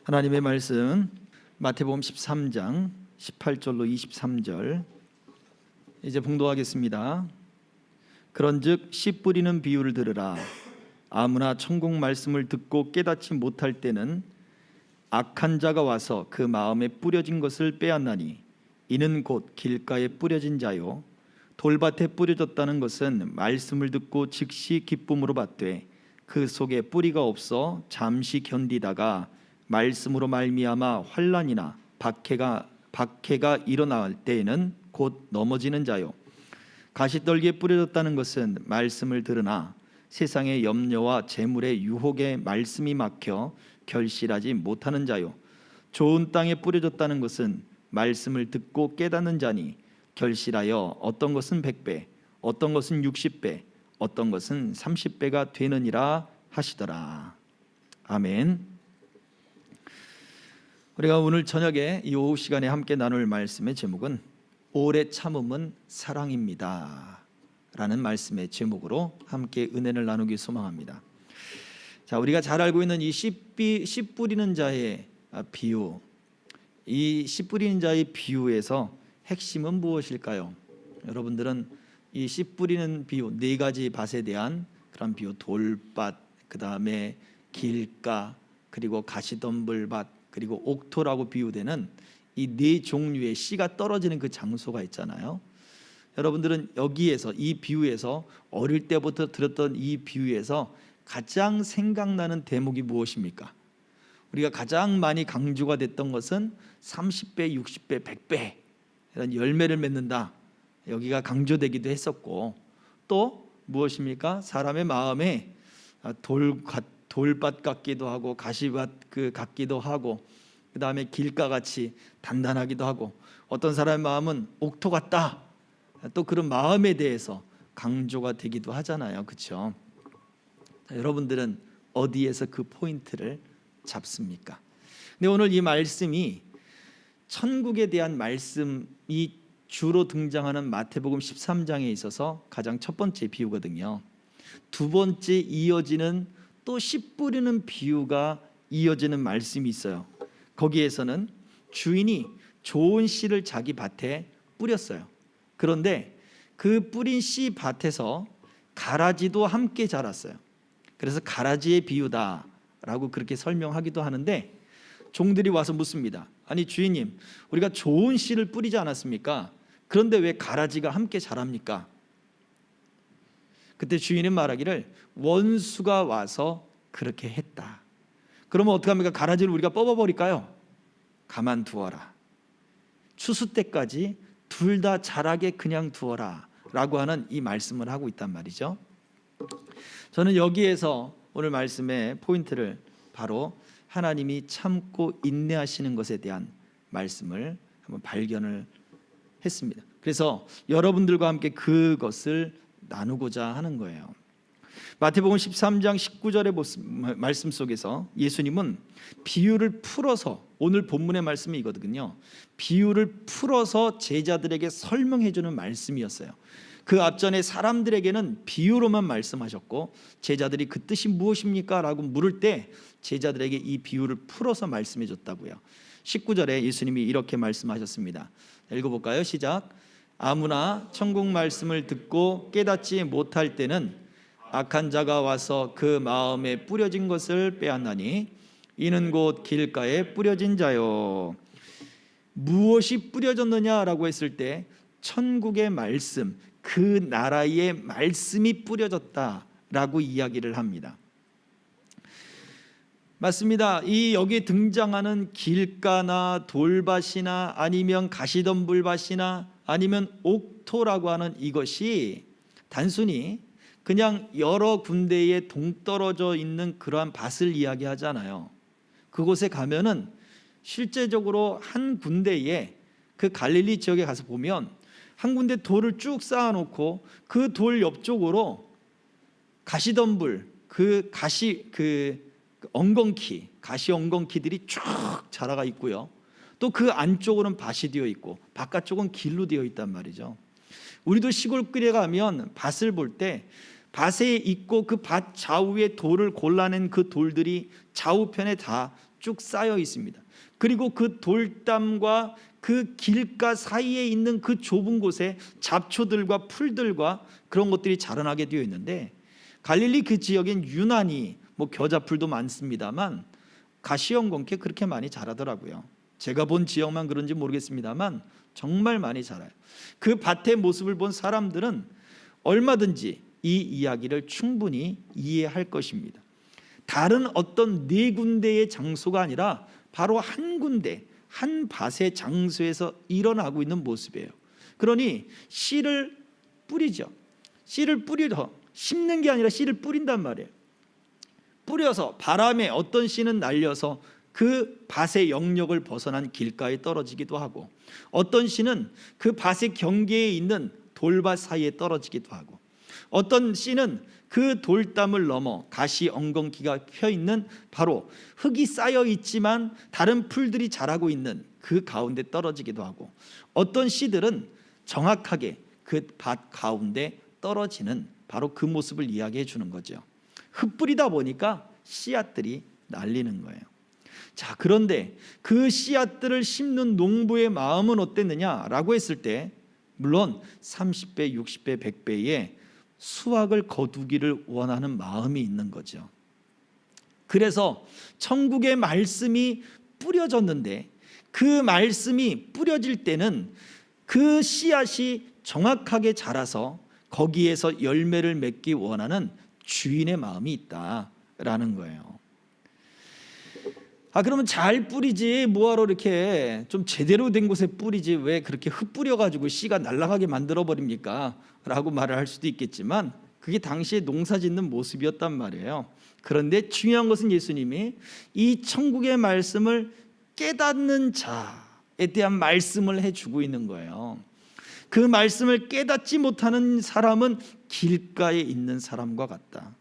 하나님의 말씀 마태복음 13장 18절로 23절 이제 봉독하겠습니다. 그런즉 씨 뿌리는 비유를 들으라. 아무나 천국 말씀을 듣고 깨닫지 못할 때는 악한 자가 와서 그 마음에 뿌려진 것을 빼앗나니 이는 곧 길가에 뿌려진 자요 돌밭에 뿌려졌다는 것은 말씀을 듣고 즉시 기쁨으로 받되 그 속에 뿌리가 없어 잠시 견디다가 말씀으로 말미암아 환난이나 박해가 일어날 때에는 곧 넘어지는 자요 가시떨기에 뿌려졌다는 것은 말씀을 들으나 세상의 염려와 재물의 유혹에 말씀이 막혀 결실하지 못하는 자요 좋은 땅에 뿌려졌다는 것은 말씀을 듣고 깨닫는 자니 결실하여 어떤 것은 100배 어떤 것은 60배 어떤 것은 30배가 되느니라 하시더라. 아멘. 우리가 오늘 저녁에 이 오후 시간에 함께 나눌 말씀의 제목은 오래 참음은 사랑입니다 라는 말씀의 제목으로 함께 은혜를 나누기 소망합니다. 자, 우리가 잘 알고 있는 이 씨 뿌리는 자의 비유, 이 씨 뿌리는 자의 비유에서 핵심은 무엇일까요? 여러분들은 이 씨 뿌리는 비유, 네 가지 밭에 대한 그런 비유, 돌밭, 그 다음에 길가, 그리고 가시덤불밭, 그리고 옥토라고 비유되는 이 네 종류의 씨가 떨어지는 그 장소가 있잖아요. 여러분들은 여기에서 이 비유에서 어릴 때부터 들었던 이 비유에서 가장 생각나는 대목이 무엇입니까? 우리가 가장 많이 강조가 됐던 것은 30배, 60배, 100배 이런 열매를 맺는다. 여기가 강조되기도 했었고 또 무엇입니까? 사람의 마음에 돌밭 같기도 하고 가시밭 같기도 하고 그 다음에 길가같이 단단하기도 하고 어떤 사람의 마음은 옥토 같다. 또 그런 마음에 대해서 강조가 되기도 하잖아요. 그렇죠? 여러분들은 어디에서 그 포인트를 잡습니까? 근데 오늘 이 말씀이 천국에 대한 말씀이 주로 등장하는 마태복음 13장에 있어서 가장 첫 번째 비유거든요. 두 번째 이어지는 또 씨 뿌리는 비유가 이어지는 말씀이 있어요. 거기에서는 주인이 좋은 씨를 자기 밭에 뿌렸어요. 그런데 그 뿌린 씨 밭에서 가라지도 함께 자랐어요. 그래서 가라지의 비유다라고 그렇게 설명하기도 하는데 종들이 와서 묻습니다. 아니 주인님, 우리가 좋은 씨를 뿌리지 않았습니까? 그런데 왜 가라지가 함께 자랍니까? 그때 주인은 말하기를 원수가 와서 그렇게 했다. 그러면 어떡합니까? 가라지를 우리가 뽑아버릴까요? 가만두어라. 추수 때까지 둘 다 자라게 그냥 두어라 라고 하는 이 말씀을 하고 있단 말이죠. 저는 여기에서 오늘 말씀의 포인트를 바로 하나님이 참고 인내하시는 것에 대한 말씀을 한번 발견을 했습니다. 그래서 여러분들과 함께 그것을 나누고자 하는 거예요. 마태복음 13장 19절의 말씀 속에서 예수님은 비유를 풀어서, 오늘 본문의 말씀이 이거든요, 비유를 풀어서 제자들에게 설명해 주는 말씀이었어요. 그 앞전에 사람들에게는 비유로만 말씀하셨고 제자들이 그 뜻이 무엇입니까? 라고 물을 때 제자들에게 이 비유를 풀어서 말씀해 줬다고요. 19절에 예수님이 이렇게 말씀하셨습니다. 읽어볼까요? 시작. 아무나 천국 말씀을 듣고 깨닫지 못할 때는 악한 자가 와서 그 마음에 뿌려진 것을 빼앗나니 이는 곧 길가에 뿌려진 자요. 무엇이 뿌려졌느냐라고 했을 때 천국의 말씀, 그 나라의 말씀이 뿌려졌다라고 이야기를 합니다. 맞습니다. 이 여기에 등장하는 길가나 돌밭이나 아니면 가시덤불밭이나 아니면 옥토라고 하는 이것이 단순히 그냥 여러 군데에 동떨어져 있는 그러한 밭을 이야기하잖아요. 그곳에 가면은 실제적으로 한 군데에 그 갈릴리 지역에 가서 보면 한 군데 돌을 쭉 쌓아놓고 그 돌 옆쪽으로 가시덤불, 가시 엉겅퀴들이 쭉 자라가 있고요. 또 그 안쪽으로는 밭이 되어 있고 바깥쪽은 길로 되어 있단 말이죠. 우리도 시골길에 가면 밭을 볼 때 밭에 있고 그 밭 좌우에 돌을 골라낸 그 돌들이 좌우편에 다 쭉 쌓여 있습니다. 그리고 그 돌담과 그 길가 사이에 있는 그 좁은 곳에 잡초들과 풀들과 그런 것들이 자라나게 되어 있는데, 갈릴리 그 지역엔 유난히 겨자풀도 많습니다만 가시형건께 그렇게 많이 자라더라고요. 제가 본 지역만 그런지 모르겠습니다만 정말 많이 자라요. 그 밭의 모습을 본 사람들은 얼마든지 이 이야기를 충분히 이해할 것입니다. 다른 어떤 네 군데의 장소가 아니라 바로 한 군데, 한 밭의 장소에서 일어나고 있는 모습이에요. 그러니 씨를 뿌리죠. 씨를 뿌리서 심는 게 아니라 씨를 뿌린단 말이에요. 뿌려서 바람에 어떤 씨는 날려서 그 밭의 영역을 벗어난 길가에 떨어지기도 하고, 어떤 씨는 그 밭의 경계에 있는 돌밭 사이에 떨어지기도 하고, 어떤 씨는 그 돌담을 넘어 가시 엉겅퀴가 펴 있는 바로 흙이 쌓여 있지만 다른 풀들이 자라고 있는 그 가운데 떨어지기도 하고, 어떤 씨들은 정확하게 그 밭 가운데 떨어지는 바로 그 모습을 이야기해 주는 거죠. 흩뿌리다 보니까 씨앗들이 날리는 거예요. 자, 그런데 그 씨앗들을 심는 농부의 마음은 어땠느냐라고 했을 때, 물론 30배, 60배, 100배의 수확을 거두기를 원하는 마음이 있는 거죠. 그래서 천국의 말씀이 뿌려졌는데, 그 말씀이 뿌려질 때는 그 씨앗이 정확하게 자라서 거기에서 열매를 맺기 원하는 주인의 마음이 있다라는 거예요. 그러면 잘 뿌리지 뭐하러 이렇게 좀 제대로 된 곳에 뿌리지 왜 그렇게 흩뿌려가지고 씨가 날아가게 만들어 버립니까? 라고 말을 할 수도 있겠지만, 그게 당시에 농사 짓는 모습이었단 말이에요. 그런데 중요한 것은 예수님이 이 천국의 말씀을 깨닫는 자에 대한 말씀을 해주고 있는 거예요. 그 말씀을 깨닫지 못하는 사람은 길가에 있는 사람과 같다.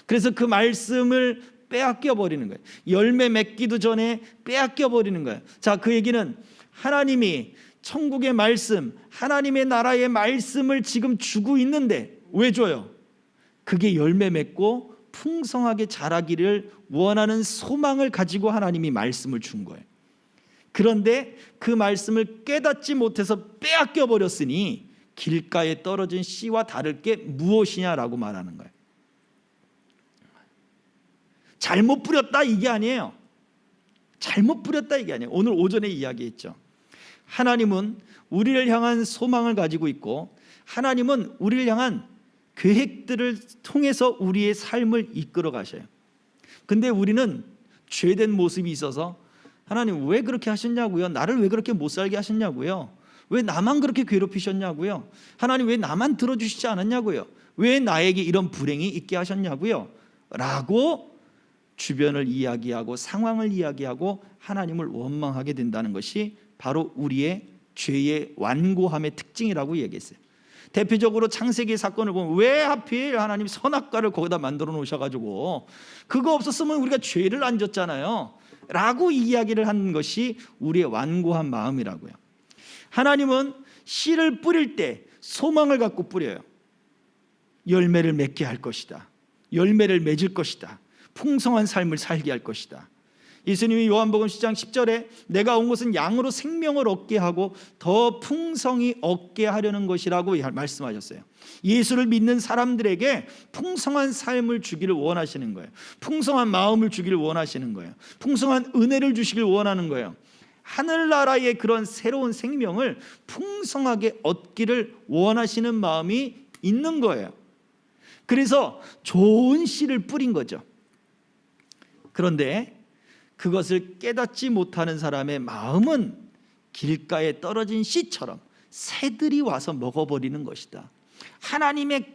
그래서 그 말씀을 빼앗겨 버리는 거예요. 열매 맺기도 전에 빼앗겨 버리는 거예요. 자, 그 얘기는 하나님이 천국의 말씀, 하나님의 나라의 말씀을 지금 주고 있는데 왜 줘요? 그게 열매 맺고 풍성하게 자라기를 원하는 소망을 가지고 하나님이 말씀을 준 거예요. 그런데 그 말씀을 깨닫지 못해서 빼앗겨 버렸으니 길가에 떨어진 씨와 다를 게 무엇이냐라고 말하는 거예요. 잘못 뿌렸다 이게 아니에요. 잘못 뿌렸다 이게 아니에요. 오늘 오전에 이야기했죠. 하나님은 우리를 향한 소망을 가지고 있고, 하나님은 우리를 향한 계획들을 통해서 우리의 삶을 이끌어 가셔요. 근데 우리는 죄된 모습이 있어서 하나님 왜 그렇게 하셨냐고요? 나를 왜 그렇게 못 살게 하셨냐고요? 왜 나만 그렇게 괴롭히셨냐고요? 하나님 왜 나만 들어주시지 않았냐고요? 왜 나에게 이런 불행이 있게 하셨냐고요? 라고 주변을 이야기하고 상황을 이야기하고 하나님을 원망하게 된다는 것이 바로 우리의 죄의 완고함의 특징이라고 얘기했어요. 대표적으로 창세기 사건을 보면 왜 하필 하나님 선악과를 거기다 만들어 놓으셔가지고 그거 없었으면 우리가 죄를 안 졌잖아요 라고 이야기를 하는 것이 우리의 완고한 마음이라고요. 하나님은 씨를 뿌릴 때 소망을 갖고 뿌려요. 열매를 맺게 할 것이다. 열매를 맺을 것이다. 풍성한 삶을 살게 할 것이다. 예수님이 요한복음 10장 10절에 내가 온 것은 양으로 생명을 얻게 하고 더 풍성히 얻게 하려는 것이라고 말씀하셨어요. 예수를 믿는 사람들에게 풍성한 삶을 주기를 원하시는 거예요. 풍성한 마음을 주기를 원하시는 거예요. 풍성한 은혜를 주시길 원하는 거예요. 하늘나라의 그런 새로운 생명을 풍성하게 얻기를 원하시는 마음이 있는 거예요. 그래서 좋은 씨를 뿌린 거죠. 그런데 그것을 깨닫지 못하는 사람의 마음은 길가에 떨어진 씨처럼 새들이 와서 먹어버리는 것이다. 하나님의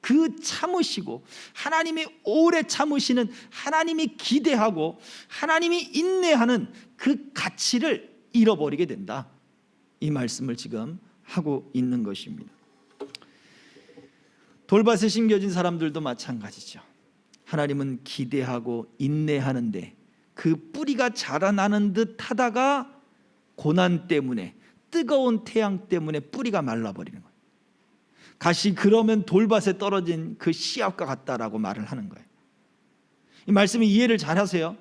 그 참으시고 하나님이 오래 참으시는, 하나님이 기대하고 하나님이 인내하는 그 가치를 잃어버리게 된다. 이 말씀을 지금 하고 있는 것입니다. 돌밭에 심겨진 사람들도 마찬가지죠. 하나님은 기대하고 인내하는데 그 뿌리가 자라나는 듯 하다가 고난 때문에, 뜨거운 태양 때문에 뿌리가 말라버리는 거예요. 가시 그러면 돌밭에 떨어진 그 씨앗과 같다라고 말을 하는 거예요. 이 말씀이 이해를 잘 하세요.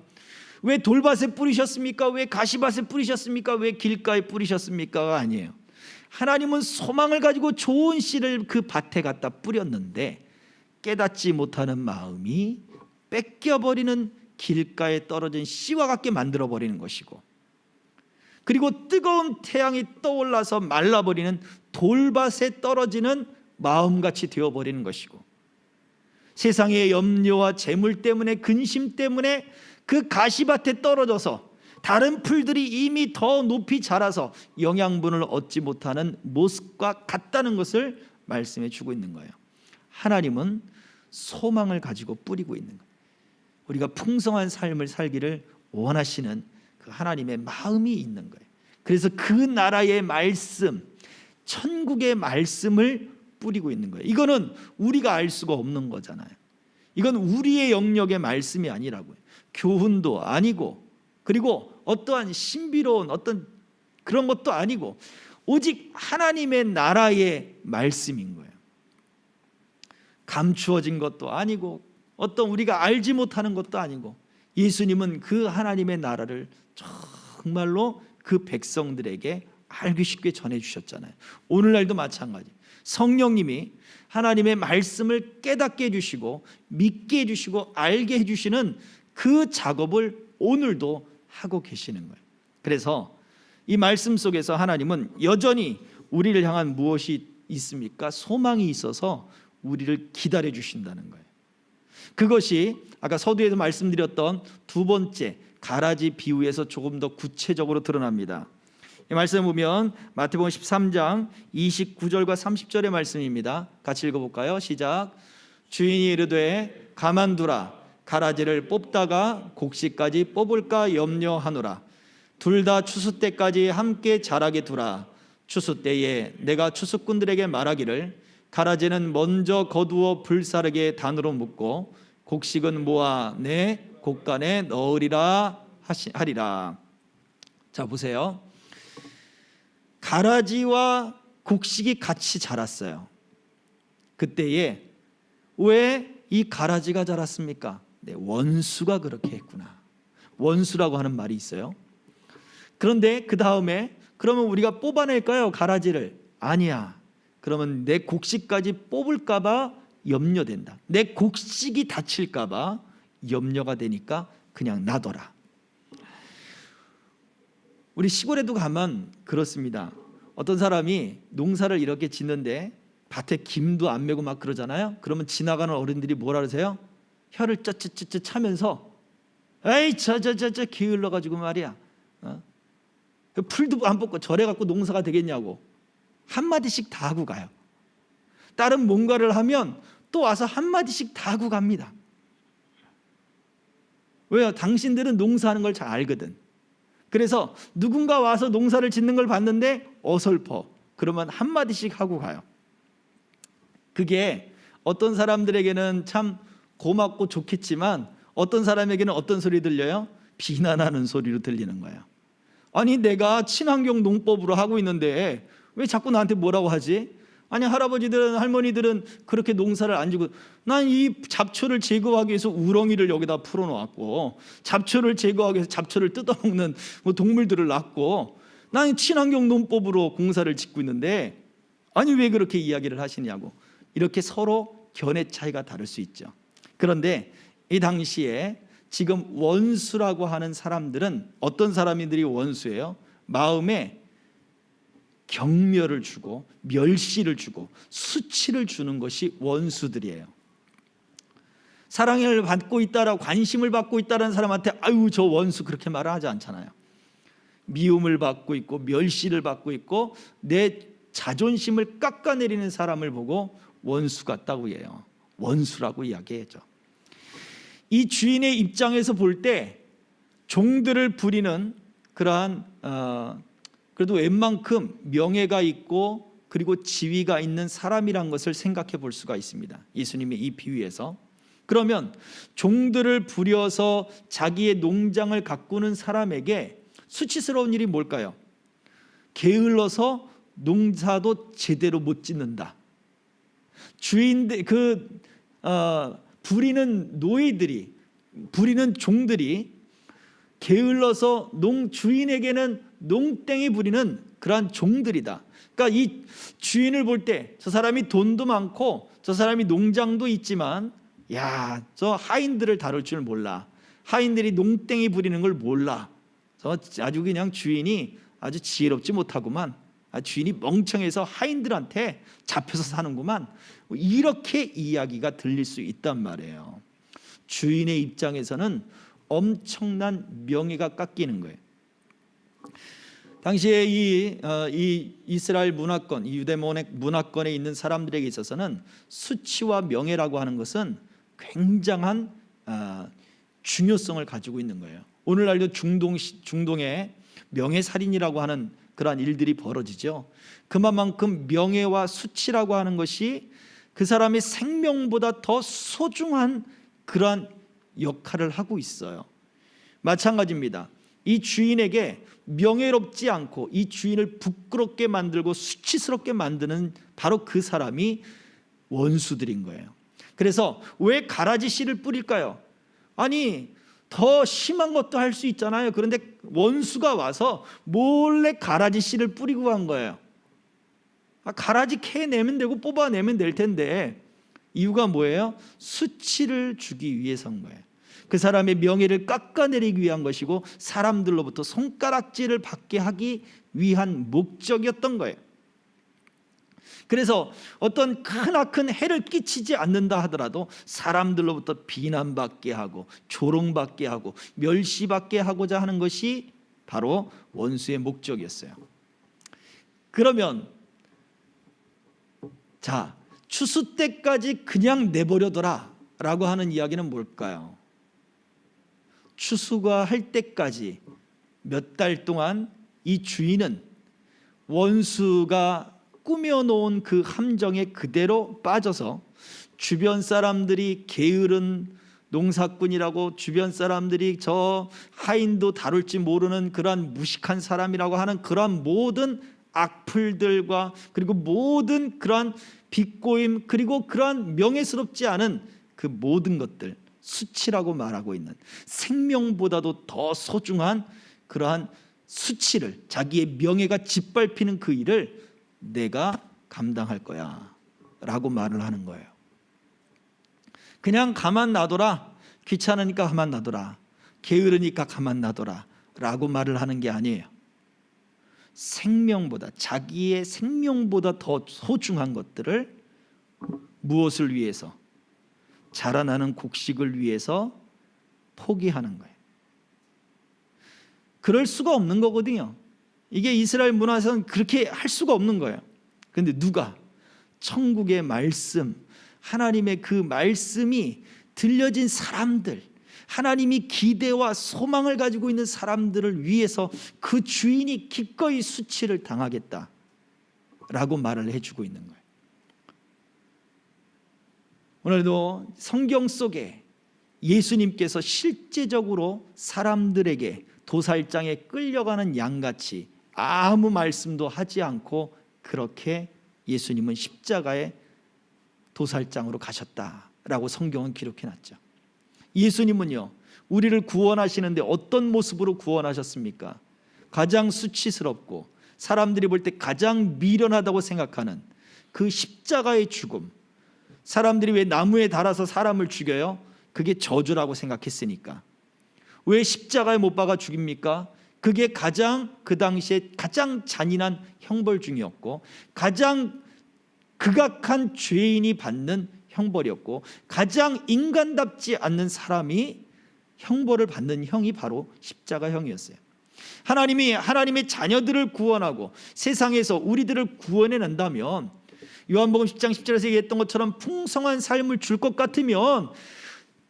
왜 돌밭에 뿌리셨습니까? 왜 가시밭에 뿌리셨습니까? 왜 길가에 뿌리셨습니까?가 아니에요. 하나님은 소망을 가지고 좋은 씨를 그 밭에 갖다 뿌렸는데 깨닫지 못하는 마음이 뺏겨버리는 길가에 떨어진 씨와 같게 만들어버리는 것이고, 그리고 뜨거운 태양이 떠올라서 말라버리는 돌밭에 떨어지는 마음같이 되어버리는 것이고, 세상의 염려와 재물 때문에, 근심 때문에 그 가시밭에 떨어져서 다른 풀들이 이미 더 높이 자라서 영양분을 얻지 못하는 모습과 같다는 것을 말씀해 주고 있는 거예요. 하나님은 소망을 가지고 뿌리고 있는 거예요. 우리가 풍성한 삶을 살기를 원하시는 그 하나님의 마음이 있는 거예요. 그래서 그 나라의 말씀, 천국의 말씀을 뿌리고 있는 거예요. 이거는 우리가 알 수가 없는 거잖아요. 이건 우리의 영역의 말씀이 아니라고요. 교훈도 아니고, 그리고 어떠한 신비로운 어떤 그런 것도 아니고, 오직 하나님의 나라의 말씀인 거예요. 감추어진 것도 아니고, 어떤 우리가 알지 못하는 것도 아니고, 예수님은 그 하나님의 나라를 정말로 그 백성들에게 알기 쉽게 전해주셨잖아요. 오늘날도 마찬가지. 성령님이 하나님의 말씀을 깨닫게 해주시고 믿게 해주시고 알게 해주시는 그 작업을 오늘도 하고 계시는 거예요. 그래서 이 말씀 속에서 하나님은 여전히 우리를 향한 무엇이 있습니까? 소망이 있어서 우리를 기다려 주신다는 거예요. 그것이 아까 서두에서 말씀드렸던 두 번째 가라지 비유에서 조금 더 구체적으로 드러납니다. 이 말씀 보면 마태복음 13장 29절과 30절의 말씀입니다. 같이 읽어볼까요? 시작. 주인이 이르되 가만두라. 가라지를 뽑다가 곡식까지 뽑을까 염려하노라. 둘 다 추수 때까지 함께 자라게 두라. 추수 때에 내가 추수꾼들에게 말하기를 가라지는 먼저 거두어 불사르게 단으로 묶고 곡식은 모아 내 곡간에 넣으리라 하리라. 자, 보세요. 가라지와 곡식이 같이 자랐어요. 그때에 왜 이 가라지가 자랐습니까? 네, 원수가 그렇게 했구나. 원수라고 하는 말이 있어요. 그런데 그 다음에 그러면 우리가 뽑아낼까요? 가라지를. 아니야. 그러면 내 곡식까지 뽑을까 봐 염려된다. 내 곡식이 다칠까 봐 염려가 되니까 그냥 놔둬라. 우리 시골에도 가면 그렇습니다. 어떤 사람이 농사를 이렇게 짓는데 밭에 김도 안 메고 막 그러잖아요. 그러면 지나가는 어른들이 뭐라 그러세요? 혀를 쩌쩌쩌쩌 차면서 에이 저 게을러가지고 말이야. 풀도 안 뽑고 저래갖고 농사가 되겠냐고 한마디씩 다 하고 가요. 다른 뭔가를 하면 또 와서 한마디씩 다 하고 갑니다. 왜요? 당신들은 농사하는 걸 잘 알거든. 그래서 누군가 와서 농사를 짓는 걸 봤는데 어설퍼. 그러면 한마디씩 하고 가요. 그게 어떤 사람들에게는 참 고맙고 좋겠지만 어떤 사람에게는 어떤 소리 들려요? 비난하는 소리로 들리는 거예요. 아니 내가 친환경 농법으로 하고 있는데 왜 자꾸 나한테 뭐라고 하지? 아니 할아버지들은 할머니들은 그렇게 농사를 안 지고 난 이 잡초를 제거하기 위해서 우렁이를 여기다 풀어놓았고 잡초를 제거하기 위해서 잡초를 뜯어먹는 동물들을 낳고 난 친환경 농법으로 공사를 짓고 있는데 아니 왜 그렇게 이야기를 하시냐고. 이렇게 서로 견해 차이가 다를 수 있죠. 그런데 이 당시에 지금 원수라고 하는 사람들은 어떤 사람들이 원수예요? 마음에 경멸을 주고 멸시를 주고 수치를 주는 것이 원수들이에요. 사랑을 받고 있다라고 관심을 받고 있다는 사람한테 아유 저 원수 그렇게 말을 하지 않잖아요. 미움을 받고 있고 멸시를 받고 있고 내 자존심을 깎아내리는 사람을 보고 원수 같다고 해요. 원수라고 이야기하죠. 이 주인의 입장에서 볼 때 종들을 부리는 그러한 그래도 웬만큼 명예가 있고 그리고 지위가 있는 사람이란 것을 생각해 볼 수가 있습니다. 예수님의 이 비유에서. 그러면 종들을 부려서 자기의 농장을 가꾸는 사람에게 수치스러운 일이 뭘까요? 게을러서 농사도 제대로 못 짓는다. 주인들 부리는 노예들이 부리는 종들이 게을러서 주인에게는 농땡이 부리는 그러한 종들이다. 그러니까 이 주인을 볼 때 저 사람이 돈도 많고 저 사람이 농장도 있지만, 야, 저 하인들을 다룰 줄 몰라. 하인들이 농땡이 부리는 걸 몰라. 아주 그냥 주인이 아주 지혜롭지 못하구만. 주인이 멍청해서 하인들한테 잡혀서 사는구만. 이렇게 이야기가 들릴 수 있단 말이에요. 주인의 입장에서는 엄청난 명예가 깎이는 거예요. 당시에 이 이스라엘 문화권, 이 유대 문화권에 있는 사람들에게 있어서는 수치와 명예라고 하는 것은 굉장한 중요성을 가지고 있는 거예요. 오늘날도 중동에 명예살인이라고 하는 그러한 일들이 벌어지죠. 그만큼 명예와 수치라고 하는 것이 그 사람의 생명보다 더 소중한 그러한 역할을 하고 있어요. 마찬가지입니다. 이 주인에게 명예롭지 않고 이 주인을 부끄럽게 만들고 수치스럽게 만드는 바로 그 사람이 원수들인 거예요. 그래서 왜 가라지 씨를 뿌릴까요? 아니, 더 심한 것도 할 수 있잖아요. 그런데 원수가 와서 몰래 가라지 씨를 뿌리고 간 거예요. 가라지 캐내면 되고 뽑아내면 될 텐데, 이유가 뭐예요? 수치를 주기 위해서인 거예요. 그 사람의 명예를 깎아내리기 위한 것이고 사람들로부터 손가락질을 받게 하기 위한 목적이었던 거예요. 그래서 어떤 크나큰 해를 끼치지 않는다 하더라도 사람들로부터 비난받게 하고 조롱받게 하고 멸시받게 하고자 하는 것이 바로 원수의 목적이었어요. 그러면 자, 추수 때까지 그냥 내버려둬라 라고 하는 이야기는 뭘까요? 추수가 할 때까지 몇 달 동안 이 주인은 원수가 꾸며놓은 그 함정에 그대로 빠져서 주변 사람들이 게으른 농사꾼이라고, 주변 사람들이 저 하인도 다룰지 모르는 그러한 무식한 사람이라고 하는 그러한 모든 악플들과 그리고 모든 그러한 비꼬임 그리고 그러한 명예스럽지 않은 그 모든 것들, 수치라고 말하고 있는 생명보다도 더 소중한 그러한 수치를, 자기의 명예가 짓밟히는 그 일을 내가 감당할 거야 라고 말을 하는 거예요. 그냥 가만 놔둬라, 귀찮으니까 가만 놔둬라, 게으르니까 가만 놔둬라 라고 말을 하는 게 아니에요. 생명보다, 자기의 생명보다 더 소중한 것들을 무엇을 위해서? 자라나는 곡식을 위해서 포기하는 거예요. 그럴 수가 없는 거거든요. 이게 이스라엘 문화에서는 그렇게 할 수가 없는 거예요. 그런데 누가? 천국의 말씀, 하나님의 그 말씀이 들려진 사람들, 하나님이 기대와 소망을 가지고 있는 사람들을 위해서 그 주인이 기꺼이 수치를 당하겠다라고 말을 해주고 있는 거예요. 오늘도 성경 속에 예수님께서 실제적으로 사람들에게 도살장에 끌려가는 양같이 아무 말씀도 하지 않고 그렇게 예수님은 십자가의 도살장으로 가셨다라고 성경은 기록해놨죠. 예수님은요, 우리를 구원하시는데 어떤 모습으로 구원하셨습니까? 가장 수치스럽고 사람들이 볼 때 가장 미련하다고 생각하는 그 십자가의 죽음. 사람들이 왜 나무에 달아서 사람을 죽여요? 그게 저주라고 생각했으니까. 왜 십자가에 못 박아 죽입니까? 그게 그 당시에 가장 잔인한 형벌 중이었고 가장 극악한 죄인이 받는 형벌이었고 가장 인간답지 않는 사람이 형벌을 받는 형이 바로 십자가형이었어요. 하나님이 하나님의 자녀들을 구원하고 세상에서 우리들을 구원해낸다면 요한복음 10장 10절에서 얘기했던 것처럼 풍성한 삶을 줄 것 같으면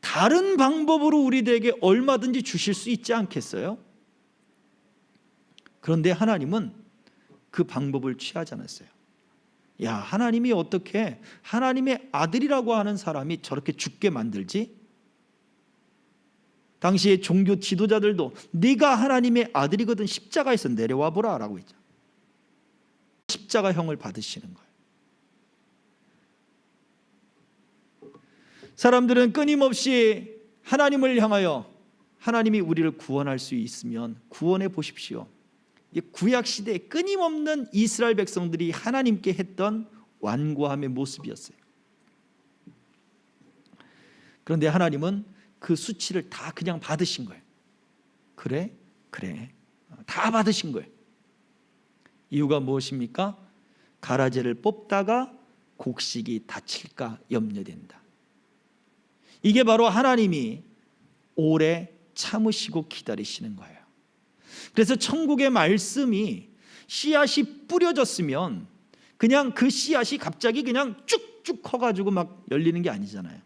다른 방법으로 우리들에게 얼마든지 주실 수 있지 않겠어요? 그런데 하나님은 그 방법을 취하지 않았어요. 야, 하나님이 어떻게 하나님의 아들이라고 하는 사람이 저렇게 죽게 만들지? 당시의 종교 지도자들도 네가 하나님의 아들이거든 십자가에서 내려와 보라 라고 했죠. 십자가형을 받으시는 거예요. 사람들은 끊임없이 하나님을 향하여 하나님이 우리를 구원할 수 있으면 구원해 보십시오. 구약 시대에 끊임없는 이스라엘 백성들이 하나님께 했던 완고함의 모습이었어요. 그런데 하나님은 그 수치를 다 그냥 받으신 거예요. 그래? 다 받으신 거예요. 이유가 무엇입니까? 가라지를 뽑다가 곡식이 다칠까 염려된다. 이게 바로 하나님이 오래 참으시고 기다리시는 거예요. 그래서 천국의 말씀이 씨앗이 뿌려졌으면 그냥 그 씨앗이 갑자기 그냥 쭉쭉 커가지고 막 열리는 게 아니잖아요.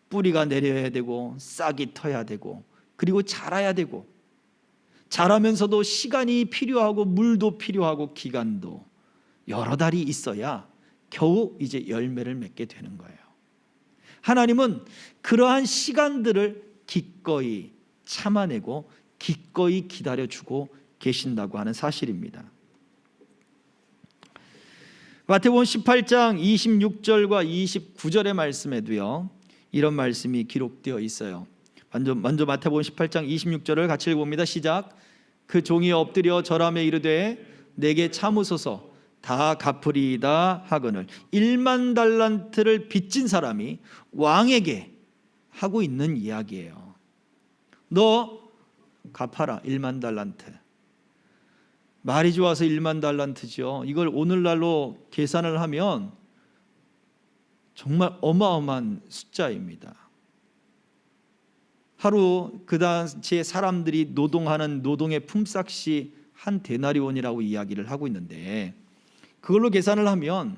뿌리가 내려야 되고 싹이 터야 되고 그리고 자라야 되고, 자라면서도 시간이 필요하고 물도 필요하고 기간도 여러 달이 있어야 겨우 이제 열매를 맺게 되는 거예요. 하나님은 그러한 시간들을 기꺼이 참아내고 기꺼이 기다려주고 계신다고 하는 사실입니다. 마태복음 18장 26절과 29절의 말씀에도요, 이런 말씀이 기록되어 있어요. 먼저 마태복음 18장 26절을 같이 읽어봅니다. 시작. 그 종이 엎드려 절하며 이르되 내게 참으소서 다 갚으리이다 하거늘 1만 달란트를 빚진 사람이 왕에게 하고 있는 이야기예요. 너 갚아라 1만 달란트. 말이 좋아서 1만 달란트죠. 이걸 오늘날로 계산을 하면 정말 어마어마한 숫자입니다. 하루 그 당시에 사람들이 노동하는 노동의 품삯이 한 데나리온이라고 이야기를 하고 있는데, 그걸로 계산을 하면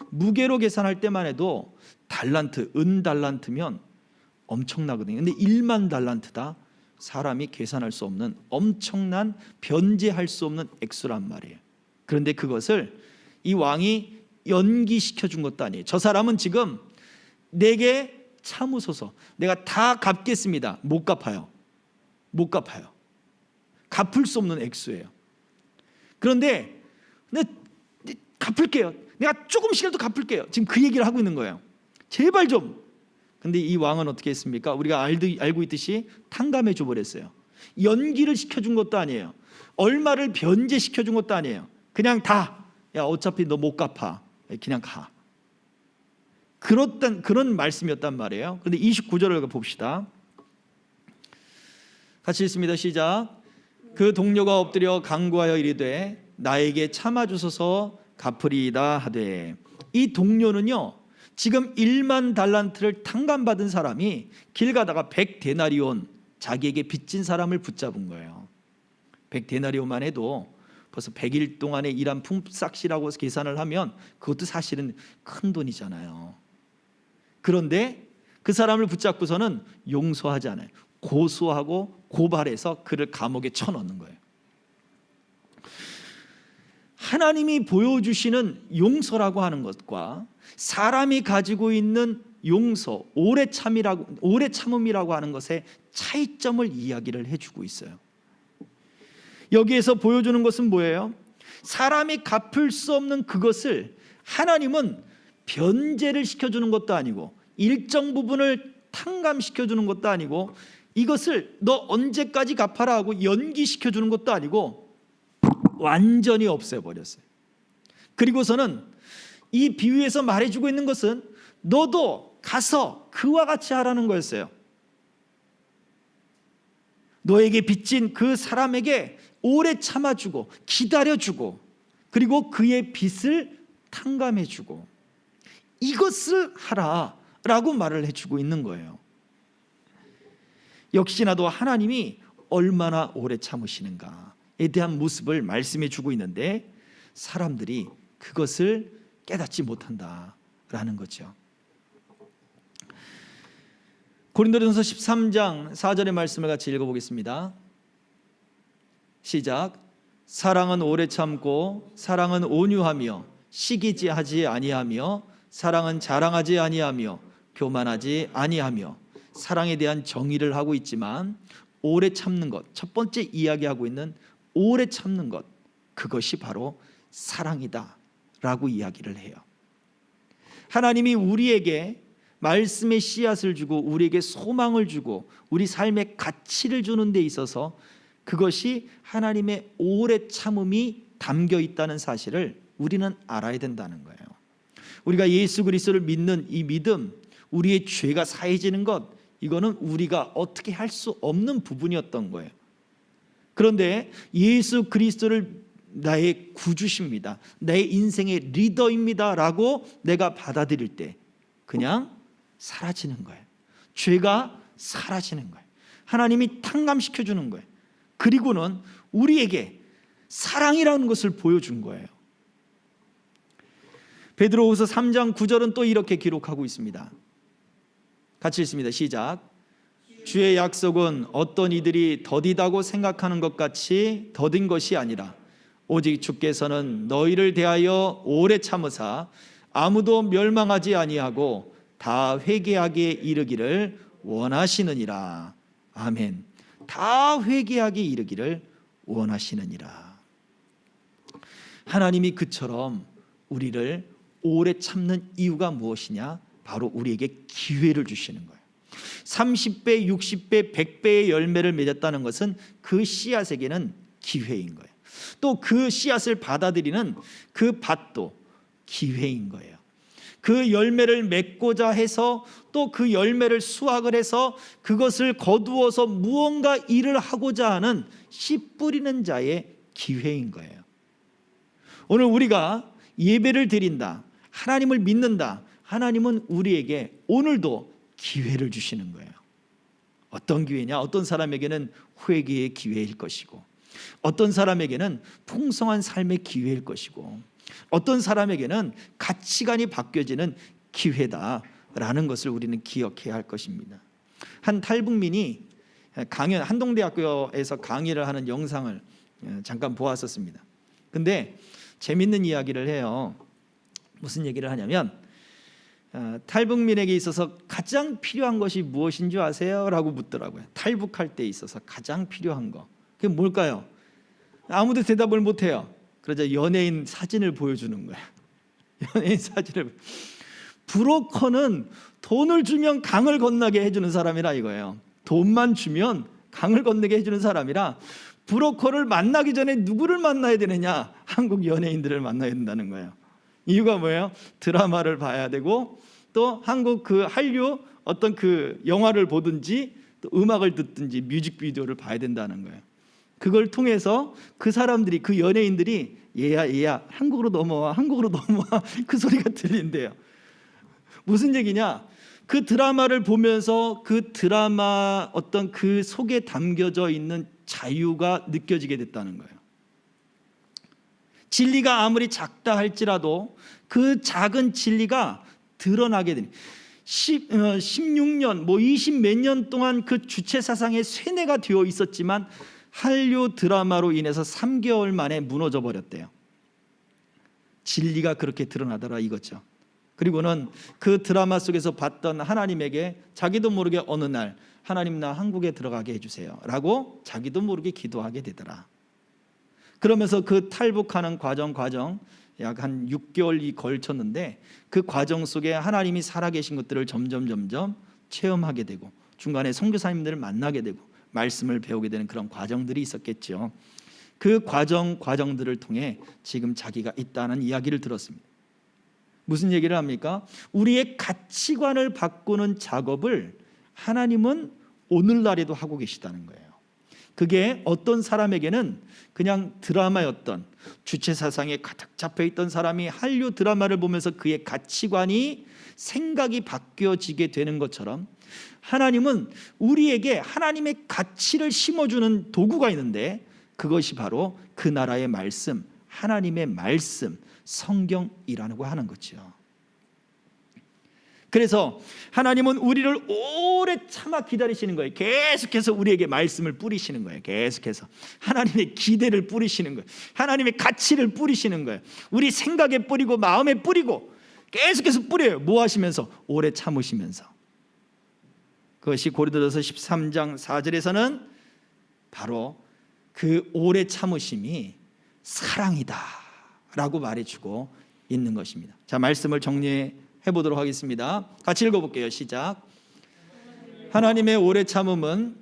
무게로 계산할 때만 해도 달란트, 은 달란트면 엄청나거든요. 근데 1만 달란트다. 사람이 계산할 수 없는 엄청난, 변제할 수 없는 액수란 말이에요. 그런데 그것을 이 왕이 연기시켜 준 것도 아니에요. 저 사람은 지금 내게 참으소서, 내가 다 갚겠습니다. 못 갚아요. 갚을 수 없는 액수예요. 그런데 내가 갚을게요. 내가 조금씩이라도 갚을게요. 지금 그 얘기를 하고 있는 거예요. 제발 좀. 근데 이 왕은 어떻게 했습니까? 우리가 알고 있듯이 탕감해 줘버렸어요. 연기를 시켜준 것도 아니에요. 얼마를 변제시켜 준 것도 아니에요. 그냥 다, 야 어차피 너 못 갚아, 그냥 가. 그런 말씀이었단 말이에요. 그런데 29절을 봅시다. 같이 읽습니다. 시작. 그 동료가 엎드려 간구하여 이르되 나에게 참아주소서 갚으리이다 하되, 이 동료는요, 지금 1만 달란트를 탕감받은 사람이 길 가다가 100데나리온 자기에게 빚진 사람을 붙잡은 거예요. 100데나리온만 해도 벌써 100일 동안의 일한 품삯이라고 계산을 하면 그것도 사실은 큰 돈이잖아요. 그런데 그 사람을 붙잡고서는 용서하지 않아요. 고소하고 고발해서 그를 감옥에 쳐넣는 거예요. 하나님이 보여주시는 용서라고 하는 것과 사람이 가지고 있는 용서, 오래 참음이라고 하는 것의 차이점을 이야기를 해주고 있어요. 여기에서 보여주는 것은 뭐예요? 사람이 갚을 수 없는 그것을 하나님은 변제를 시켜주는 것도 아니고 일정 부분을 탕감시켜주는 것도 아니고 이것을 너 언제까지 갚아라 하고 연기시켜주는 것도 아니고 완전히 없애버렸어요. 그리고서는 이 비유에서 말해주고 있는 것은 너도 가서 그와 같이 하라는 거였어요. 너에게 빚진 그 사람에게 오래 참아주고 기다려주고 그리고 그의 빚을 탕감해주고 이것을 하라라고 말을 해주고 있는 거예요. 역시나도 하나님이 얼마나 오래 참으시는가에 대한 모습을 말씀해 주고 있는데 사람들이 그것을 깨닫지 못한다라는 거죠. 고린도전서 13장 4절의 말씀을 같이 읽어보겠습니다. 시작. 사랑은 오래 참고 사랑은 온유하며 시기하지 아니하며 사랑은 자랑하지 아니하며 교만하지 아니하며 사랑에 대한 정의를 하고 있지만 오래 참는 것, 첫 번째 이야기하고 있는 오래 참는 것, 그것이 바로 사랑이다 라고 이야기를 해요. 하나님이 우리에게 말씀의 씨앗을 주고 우리에게 소망을 주고 우리 삶의 가치를 주는 데 있어서 그것이 하나님의 오래 참음이 담겨 있다는 사실을 우리는 알아야 된다는 거예요. 우리가 예수 그리스도를 믿는 이 믿음, 우리의 죄가 사해지는 것, 이거는 우리가 어떻게 할 수 없는 부분이었던 거예요. 그런데 예수 그리스도를 나의 구주십니다, 내 인생의 리더입니다 라고 내가 받아들일 때 그냥 사라지는 거예요. 죄가 사라지는 거예요. 하나님이 탕감시켜 주는 거예요. 그리고는 우리에게 사랑이라는 것을 보여준 거예요. 베드로후서 3장 9절은 또 이렇게 기록하고 있습니다. 같이 읽습니다. 시작. 주의 약속은 어떤 이들이 더디다고 생각하는 것 같이 더딘 것이 아니라 오직 주께서는 너희를 대하여 오래 참으사 아무도 멸망하지 아니하고 다 회개하게 이르기를 원하시느니라. 아멘. 다 회개하게 이르기를 원하시느니라. 하나님이 그처럼 우리를 오래 참는 이유가 무엇이냐? 바로 우리에게 기회를 주시는 거예요. 30배, 60배, 100배의 열매를 맺었다는 것은 그 씨앗에게는 기회인 거예요. 또 그 씨앗을 받아들이는 그 밭도 기회인 거예요. 그 열매를 맺고자 해서 또 그 열매를 수확을 해서 그것을 거두어서 무언가 일을 하고자 하는 씨 뿌리는 자의 기회인 거예요. 오늘 우리가 예배를 드린다, 하나님을 믿는다, 하나님은 우리에게 오늘도 기회를 주시는 거예요. 어떤 기회냐? 어떤 사람에게는 회개의 기회일 것이고, 어떤 사람에게는 풍성한 삶의 기회일 것이고, 어떤 사람에게는 가치관이 바뀌어지는 기회다라는 것을 우리는 기억해야 할 것입니다. 한 탈북민이 한동대학교에서 강의를 하는 영상을 잠깐 보았었습니다. 근데 재밌는 이야기를 해요. 무슨 얘기를 하냐면 탈북민에게 있어서 가장 필요한 것이 무엇인 줄 아세요? 라고 묻더라고요. 탈북할 때 있어서 가장 필요한 거, 그게 뭘까요? 아무도 대답을 못해요. 그러자 연예인 사진을 보여주는 거예요. 연예인 사진을. 브로커는 돈을 주면 강을 건너게 해주는 사람이라 이거예요. 돈만 주면 강을 건너게 해주는 사람이라 브로커를 만나기 전에 누구를 만나야 되느냐? 한국 연예인들을 만나야 된다는 거예요. 이유가 뭐예요? 드라마를 봐야 되고 또 한국 그 한류 어떤 그 영화를 보든지 또 음악을 듣든지 뮤직비디오를 봐야 된다는 거예요. 그걸 통해서 그 사람들이, 그 연예인들이 얘야 한국으로 넘어와 그 소리가 들린대요. 무슨 얘기냐? 그 드라마를 보면서 그 드라마 어떤 그 속에 담겨져 있는 자유가 느껴지게 됐다는 거예요. 진리가 아무리 작다 할지라도 그 작은 진리가 드러나게 되니 16년 20몇 년 동안 그 주체 사상의 쇠뇌가 되어 있었지만 한류 드라마로 인해서 3개월 만에 무너져 버렸대요. 진리가 그렇게 드러나더라 이거죠. 그리고는 그 드라마 속에서 봤던 하나님에게 자기도 모르게 어느 날 하나님 나 한국에 들어가게 해주세요 라고 자기도 모르게 기도하게 되더라. 그러면서 그 탈북하는 과정 약 한 6개월이 걸쳤는데 그 과정 속에 하나님이 살아계신 것들을 점점 체험하게 되고 중간에 선교사님들을 만나게 되고 말씀을 배우게 되는 그런 과정들이 있었겠죠. 그 과정들을 통해 지금 자기가 있다는 이야기를 들었습니다. 무슨 얘기를 합니까? 우리의 가치관을 바꾸는 작업을 하나님은 오늘날에도 하고 계시다는 거예요. 그게 어떤 사람에게는 그냥 드라마였던, 주체 사상에 가득 잡혀 있던 사람이 한류 드라마를 보면서 그의 가치관이, 생각이 바뀌어지게 되는 것처럼 하나님은 우리에게 하나님의 가치를 심어주는 도구가 있는데 그것이 바로 그 나라의 말씀, 하나님의 말씀, 성경이라고 하는 거죠. 그래서 하나님은 우리를 오래 참아 기다리시는 거예요. 계속해서 우리에게 말씀을 뿌리시는 거예요. 계속해서 하나님의 기대를 뿌리시는 거예요. 하나님의 가치를 뿌리시는 거예요. 우리 생각에 뿌리고 마음에 뿌리고 계속해서 뿌려요. 뭐 하시면서? 오래 참으시면서. 그것이 고린도전서 13장 4절에서는 바로 그 오래 참으심이 사랑이다 라고 말해주고 있는 것입니다. 자, 말씀을 정리해 해보도록 하겠습니다. 같이 읽어볼게요. 시작. 하나님의 오래 참음은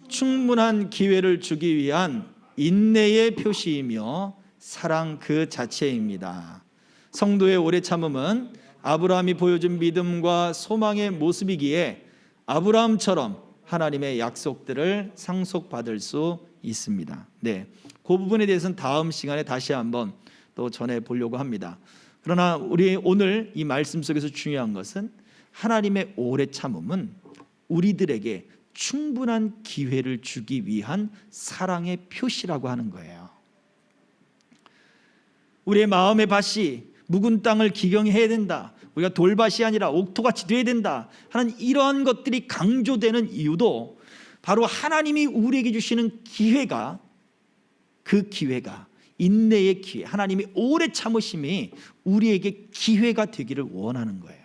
충분한 기회를 주기 위한 인내의 표시이며 사랑 그 자체입니다. 성도의 오래 참음은 아브라함이 보여준 믿음과 소망의 모습이기에 아브라함처럼 하나님의 약속들을 상속받을 수 있습니다. 네, 그 부분에 대해서는 다음 시간에 다시 한번 또 전해 보려고 합니다. 그러나 우리 오늘 이 말씀 속에서 중요한 것은 하나님의 오래 참음은 우리들에게 충분한 기회를 주기 위한 사랑의 표시라고 하는 거예요. 우리의 마음의 밭이 묵은 땅을 기경해야 된다, 우리가 돌밭이 아니라 옥토같이 돼야 된다 하는 이러한 것들이 강조되는 이유도 바로 하나님이 우리에게 주시는 기회가, 그 기회가 인내의 기회, 하나님이 오래 참으심이 우리에게 기회가 되기를 원하는 거예요.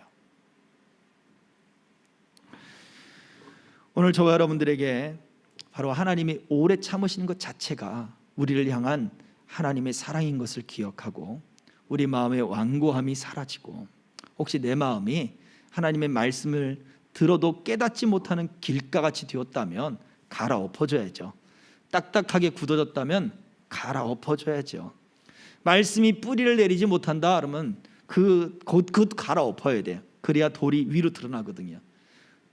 오늘 저와 여러분들에게 바로 하나님이 오래 참으시는 것 자체가 우리를 향한 하나님의 사랑인 것을 기억하고 우리 마음의 완고함이 사라지고, 혹시 내 마음이 하나님의 말씀을 들어도 깨닫지 못하는 길가같이 되었다면 갈아엎어줘야죠. 딱딱하게 굳어졌다면 갈아엎어줘야죠. 말씀이 뿌리를 내리지 못한다 그러면 곧 갈아엎어야 돼요. 그래야 돌이 위로 드러나거든요.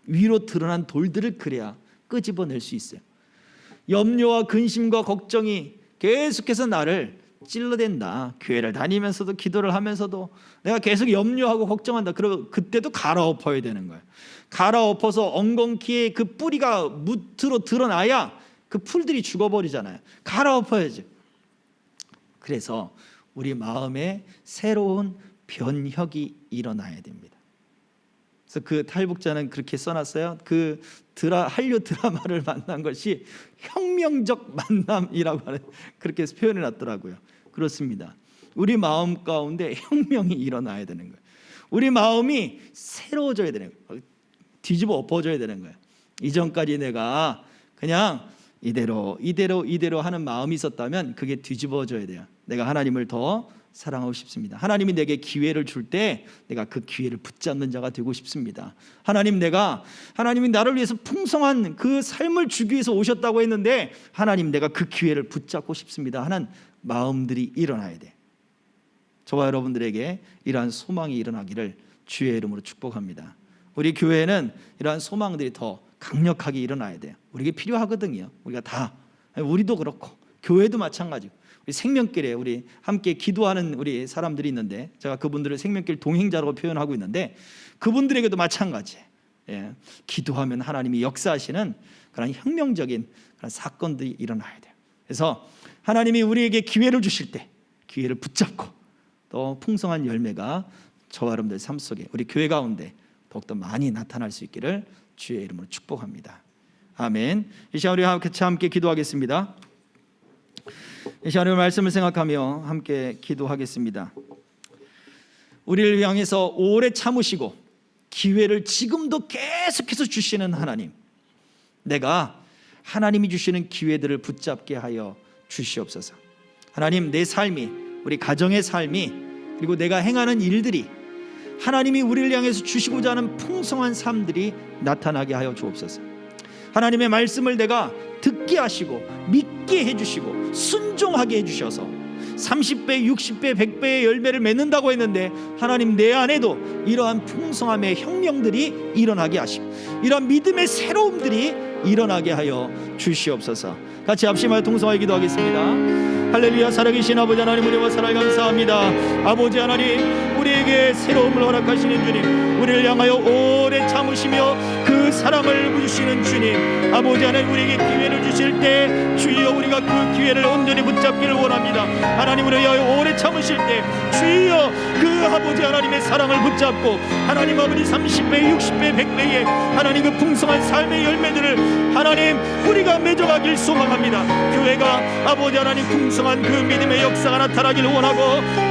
위로 드러난 돌들을 그래야 끄집어낼 수 있어요. 염려와 근심과 걱정이 계속해서 나를 찔러댄다. 교회를 다니면서도 기도를 하면서도 내가 계속 염려하고 걱정한다. 그러면 그때도 갈아엎어야 되는 거예요. 갈아엎어서 엉겅퀴에 그 뿌리가 무트로 드러나야 그 풀들이 죽어버리잖아요. 갈아엎어야죠. 그래서 우리 마음에 새로운 변혁이 일어나야 됩니다. 그래서 그 탈북자는 그렇게 써놨어요. 그 한류 드라마를 만난 것이 혁명적 만남이라고 하는, 그렇게 표현해 놨더라고요. 그렇습니다. 우리 마음 가운데 혁명이 일어나야 되는 거예요. 우리 마음이 새로워져야 되는 거예요. 뒤집어 엎어져야 되는 거예요. 이전까지 내가 그냥 이대로 하는 마음이 있었다면 그게 뒤집어져야 돼요. 내가 하나님을 더 사랑하고 싶습니다. 하나님이 내게 기회를 줄 때 내가 그 기회를 붙잡는 자가 되고 싶습니다. 하나님이 나를 위해서 풍성한 그 삶을 주기 위해서 오셨다고 했는데 하나님, 내가 그 기회를 붙잡고 싶습니다 하는 마음들이 일어나야 돼. 저와 여러분들에게 이러한 소망이 일어나기를 주의 이름으로 축복합니다. 우리 교회는 이러한 소망들이 더 강력하게 일어나야 돼요. 우리에게 필요하거든요. 우리도 그렇고 교회도 마찬가지고, 우리 생명길에 우리 함께 기도하는 우리 사람들이 있는데 제가 그분들을 생명길 동행자라고 표현하고 있는데 그분들에게도 마찬가지예요. 기도하면 하나님이 역사하시는 그런 혁명적인 그런 사건들이 일어나야 돼요. 그래서 하나님이 우리에게 기회를 주실 때 기회를 붙잡고 또 풍성한 열매가 저와 여러분들 삶 속에, 우리 교회 가운데 더욱더 많이 나타날 수 있기를 주의 이름으로 축복합니다. 아멘. 이 시간 우리 같이 함께 기도하겠습니다. 이 시간에 말씀을 생각하며 함께 기도하겠습니다. 우리를 향해서 오래 참으시고 기회를 지금도 계속해서 주시는 하나님, 내가 하나님이 주시는 기회들을 붙잡게 하여 주시옵소서. 하나님, 내 삶이, 우리 가정의 삶이, 그리고 내가 행하는 일들이 하나님이 우리를 향해서 주시고자 하는 풍성한 삶들이 나타나게 하여 주옵소서. 하나님의 말씀을 내가 듣게 하시고 믿게 해주시고 순종하게 해주셔서 30배, 60배, 100배의 열매를 맺는다고 했는데 하나님, 내 안에도 이러한 풍성함의 혁명들이 일어나게 하시고 이러한 믿음의 새로움들이 일어나게 하여 주시옵소서. 같이 합심하여 통성하여 기도하겠습니다. 할렐루야. 살아계신 아버지 하나님, 은혜와 사랑을 감사합니다. 아버지 하나님, 우리에게 새로움을 허락하시는 주님, 우리를 향하여 오래 참으시며 그 사랑을 주시는 주님, 아버지 하나님, 우리에게 기회를 주실 때 주여 우리가 그 기회를 온전히 붙잡기를 원합니다. 하나님, 우리를 향하여 오래 참으실 때 주여 그 아버지 하나님의 사랑을 붙잡고 하나님 아버지 30배, 60배, 100배의 하나님 그 풍성한 삶의 열매들을 하나님 우리가 맺어가길 소망합니다. 교회가 아버지 하나님 풍성한 그 믿음의 역사가 나타나기를 원하고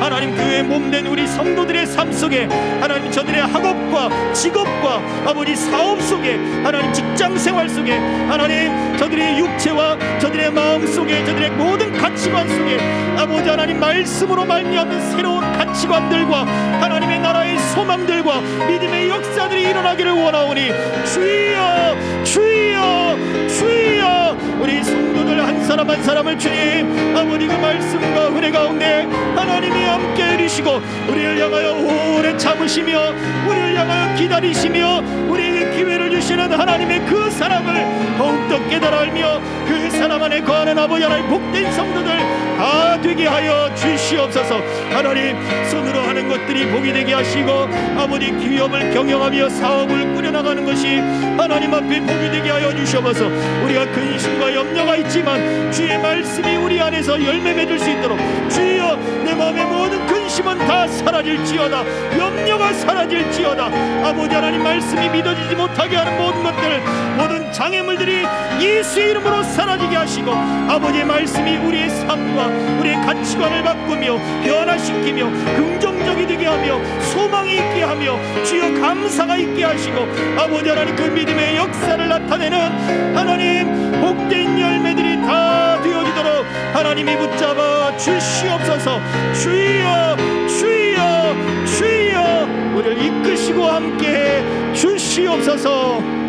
하나님 교회 몸된 우리 성도들의 삶 속에 하나님 저들의 학업과 직업과 아버지 사업 속에 하나님 직장 생활 속에 하나님 저들의 육체와 저들의 마음 속에 저들의 모든 가치관 속에 아버지 하나님 말씀으로 말미암는 새로운 가치관들과 하나님의 나라의 소망들과 믿음의 역사들이 일어나기를 원하오니 주여 주여 주여 우리 성도들 한 사람 한 사람을 주님 아버지 그 말씀과 은혜 가운데 하나님이 함께 해주시고 우리를 향하여 오래 참으시며 우리를 향하여 기다리시며 우리에게 기회를 주시는 하나님의 그 사랑을 더욱더 깨달아 알며 그 사랑 안에 거하는 아버지 하나님 복된 성도들 다 되게 하여 주시옵소서. 하나님 손으로 하는 것들이 복이 되게 하시고 아버지 기업을 경영하며 사업을 꾸려나가는 것이 하나님 앞에 복이 되게 하여 주시옵소서. 우리가 근심과 염려가 있지만 주의 말씀이 우리 안에서 열매 맺을 수 있도록 주여 내 마음의 모든 근심은 다 사라질지어다 염려가 사라질지어다 아버지 하나님 말씀이 믿어지지 못하게 하는 모든 것들 모든 장애물들이 예수의 이름으로 사라지게 하시고 아버지의 말씀이 우리의 삶과 우리의 가치관을 바꾸며 변화시키며 긍정적이 되게 하며 소망이 있게 하며 주여 감사가 있게 하시고 아버지 하나님 그 믿음의 역사를 나타내는 하나님 복된 열매들이 다 되어지도록 하나님이 붙잡아 주시옵소서. 주여 주여 주여 우리를 이끄시고 함께해 주시옵소서.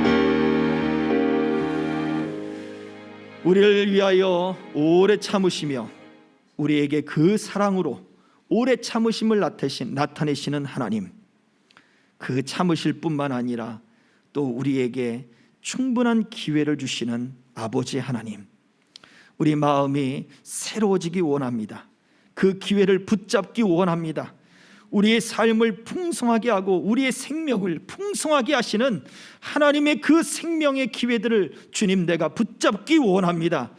우리를 위하여 오래 참으시며 우리에게 그 사랑으로 오래 참으심을 나타내시는 하나님, 그 참으실 뿐만 아니라 또 우리에게 충분한 기회를 주시는 아버지 하나님, 우리 마음이 새로워지기 원합니다. 그 기회를 붙잡기 원합니다. 우리의 삶을 풍성하게 하고 우리의 생명을 풍성하게 하시는 하나님의 그 생명의 기회들을 주님 내가 붙잡기 원합니다.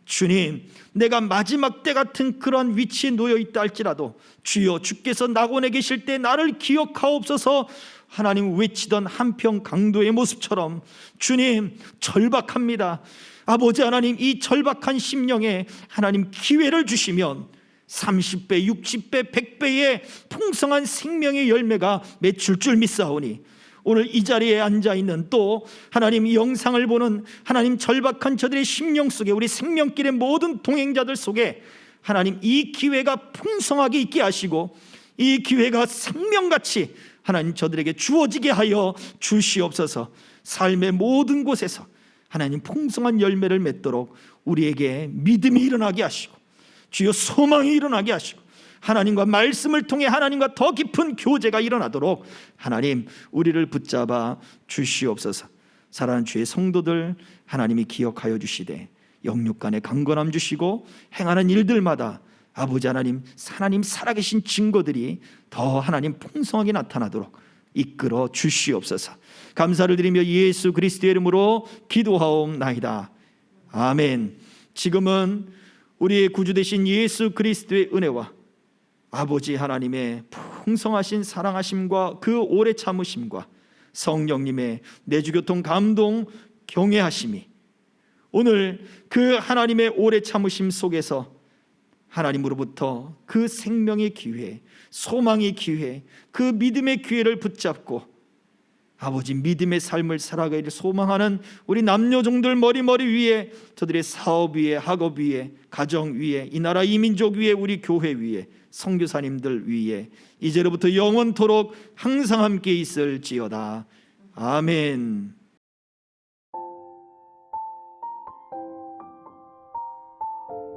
주님 내가 마지막 때 같은 그런 위치에 놓여 있다 할지라도 주여 주께서 낙원에 계실 때 나를 기억하옵소서 하나님 외치던 한평 강도의 모습처럼 주님 절박합니다. 아버지 하나님 이 절박한 심령에 하나님 기회를 주시면 30배, 60배, 100배의 풍성한 생명의 열매가 맺힐 줄 믿사오니 오늘 이 자리에 앉아있는 또 하나님 영상을 보는 하나님 절박한 저들의 심령 속에 우리 생명길의 모든 동행자들 속에 하나님 이 기회가 풍성하게 있게 하시고 이 기회가 생명같이 하나님 저들에게 주어지게 하여 주시옵소서. 삶의 모든 곳에서 하나님 풍성한 열매를 맺도록 우리에게 믿음이 일어나게 하시고 주여 소망이 일어나게 하시고 하나님과 말씀을 통해 하나님과 더 깊은 교제가 일어나도록 하나님 우리를 붙잡아 주시옵소서. 사랑하는 주의 성도들 하나님이 기억하여 주시되 영육간에 강건함 주시고 행하는 일들마다 아버지 하나님 살아계신 증거들이 더 하나님 풍성하게 나타나도록 이끌어 주시옵소서. 감사를 드리며 예수 그리스도의 이름으로 기도하옵나이다. 아멘. 지금은 우리의 구주 되신 예수 그리스도의 은혜와 아버지 하나님의 풍성하신 사랑하심과 그 오래 참으심과 성령님의 내주교통 감동 경외하심이 오늘 그 하나님의 오래 참으심 속에서 하나님으로부터 그 생명의 기회, 소망의 기회, 그 믿음의 기회를 붙잡고 아버지 믿음의 삶을 살아가기를 소망하는 우리 남녀종들 머리 위에 저들의 사업 위에 학업 위에 가정 위에 이 나라 이 민족 위에 우리 교회 위에 선교사님들 위에 이제로부터 영원토록 항상 함께 있을지어다. 아멘.